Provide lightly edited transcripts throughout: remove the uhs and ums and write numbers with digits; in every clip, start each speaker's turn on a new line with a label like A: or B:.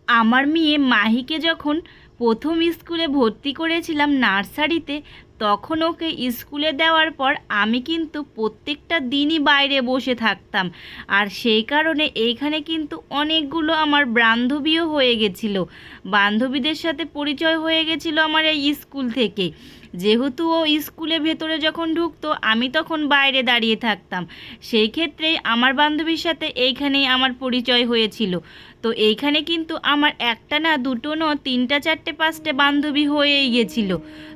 A: আমার মেয়ে মাহিকে যখন প্রথম স্কুলে ভর্তি করেছিলাম নার্সারিতে, তখন ওকে স্কুলে দেওয়ার পর আমি কিন্তু প্রত্যেকটা দিনই বাইরে বসে থাকতাম। আর সেই কারণে এইখানে কিন্তু অনেকগুলো আমার বান্ধবীও হয়ে গেছিল, বান্ধবীদের সাথে পরিচয় হয়ে গেছিল আমার এই স্কুল থেকে। যেহেতু ও স্কুলে ভেতরে যখন ঢুকতো আমি তখন বাইরে দাঁড়িয়ে থাকতাম, সেই ক্ষেত্রেই আমার বান্ধবীর সাথে এইখানেই আমার পরিচয় হয়েছিল। তো এইখানে কিন্তু আমার একটা না দুটো না তিনটা চারটে পাঁচটা বান্ধবী হয়েই গেছিল।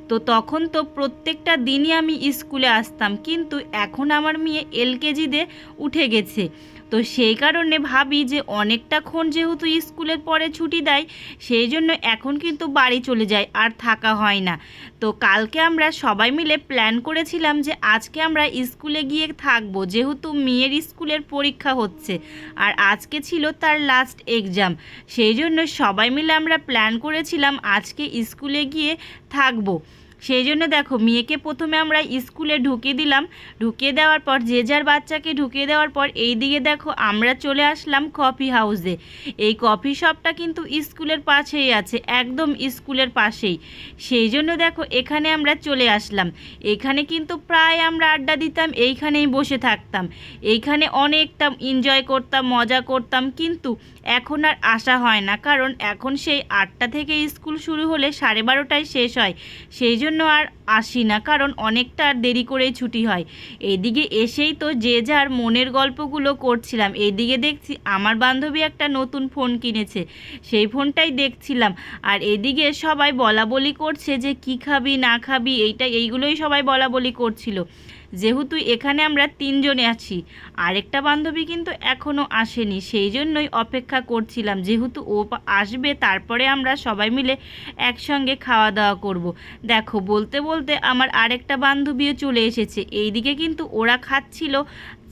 A: তো তখন তো প্রত্যেকটা দিনই আমি স্কুলে আসতাম, কিন্তু এখন আমার মেয়ে এলকেজিতে উঠে গেছে। তো সেই কারণে ভাবি যে অনেকটাক্ষণ যেহেতু স্কুলের পরে ছুটি দেয়, সেই জন্য এখন কিন্তু বাড়ি চলে যায়, আর থাকা হয় না। তো কালকে আমরা সবাই মিলে প্ল্যান করেছিলাম যে আজকে আমরা স্কুলে গিয়ে থাকবো, যেহেতু মেয়ের স্কুলের পরীক্ষা হচ্ছে আর আজকে ছিল তার লাস্ট এক্সাম। সেই জন্য সবাই মিলে আমরা প্ল্যান করেছিলাম আজকে স্কুলে গিয়ে থাকবো। সেই জন্য দেখো মেয়েকে প্রথমে আমরা স্কুলে ঢুকিয়ে দিলাম, ঢুকিয়ে দেওয়ার পর যে যার বাচ্চাকে ঢুকিয়ে দেওয়ার পর এই দিকে দেখো আমরা চলে আসলাম কফি হাউসে। এই কফি শপটা কিন্তু স্কুলের পাশেই আছে, একদম স্কুলের পাশেই। সেই জন্য দেখো এখানে আমরা চলে আসলাম। এখানে কিন্তু প্রায় আমরা আড্ডা দিতাম, এইখানেই বসে থাকতাম, এইখানে অনেকটা এনজয় করতাম, মজা করতাম। কিন্তু এখন আর আসা হয় না, কারণ এখন সেই 8টা থেকে স্কুল শুরু হলে 12:30টায় শেষ হয়। সেই জন্য আর আসি না, কারণ অনেকটা দেরি করেই ছুটি হয়। এইদিকে এসেই তো যে যার মনের গল্পগুলো করছিলাম। এইদিকে দেখছি আমার বান্ধবী একটা নতুন ফোন কিনেছে, সেই ফোনটাই দেখছিলাম। আর এইদিকে সবাই বলা বলি করছে যে কি খাবি না খাবি, এইগুলোই সবাই বলা বলি করছিল। যেহেতু এখানে আমরা 3জনে আছি, আরেকটা বান্ধবী কিন্তু এখনও আসেনি, সেই জন্যই অপেক্ষা করছিলাম যেহেতু ও আসবে, তারপরে আমরা সবাই মিলে একসঙ্গে খাওয়া দাওয়া করব। দেখো বলতে বলতে আমার আরেকটা বান্ধবীও চলে এসেছে। এইদিকে কিন্তু ওরা খাচ্ছিল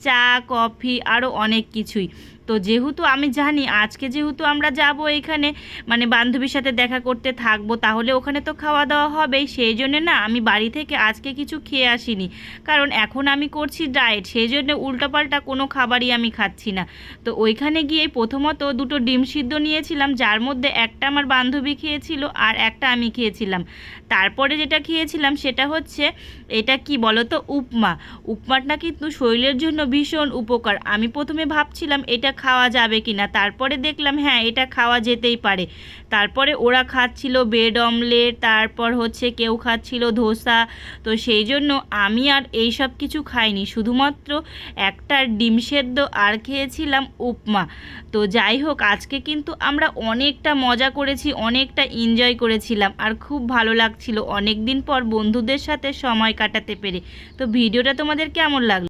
A: চা, কফি, আরও অনেক কিছুই। তো যেহেতু আমি জানি আজকে যেহেতু আমরা যাব এখানে, মানে বান্ধবীর সাথে দেখা করতে থাকবো, তাহলে ওখানে তো খাওয়া দাওয়া হবেই। সেই জন্যে না আমি বাড়ি থেকে আজকে কিছু খেয়ে আসিনি, কারণ এখন আমি করছি ডায়েট, সেই জন্য উল্টোপাল্টা কোনো খাবারই আমি খাচ্ছি না। তো ওইখানে গিয়ে প্রথমত দুটো ডিম সিদ্ধ নিয়েছিলাম, যার মধ্যে একটা আমার বান্ধবী খেয়েছিল আর একটা আমি খেয়েছিলাম। তারপরে যেটা খেয়েছিলাম সেটা হচ্ছে, এটা কি বলো তো, উপমা। উপমাটা কিন্তু শরীরের জন্য ভীষণ উপকার। আমি প্রথমে ভাবছিলাম এটা খাওয়া যাবে কি না, তারপরে দেখলাম হ্যাঁ এটা খাওয়া যেতেই পারে। তারপরে ওরা খাচ্ছিল ব্রেড অমলেট, তারপর হচ্ছে কেউ খাচ্ছিল ধোসা। তো সেই জন্য আমি আর এই সব কিছু খাইনি, শুধুমাত্র একটা ডিম সেদ্ধ আর খেয়েছিলাম উপমা। তো যাই হোক, আজকে কিন্তু আমরা অনেকটা মজা করেছি, অনেকটা এনজয় করেছিলাম, আর খুব ভালো লাগছিল অনেক দিন পর বন্ধুদের সাথে সময় কাটাতে পেরে। তো ভিডিওটা তোমাদের কেমন লাগলো?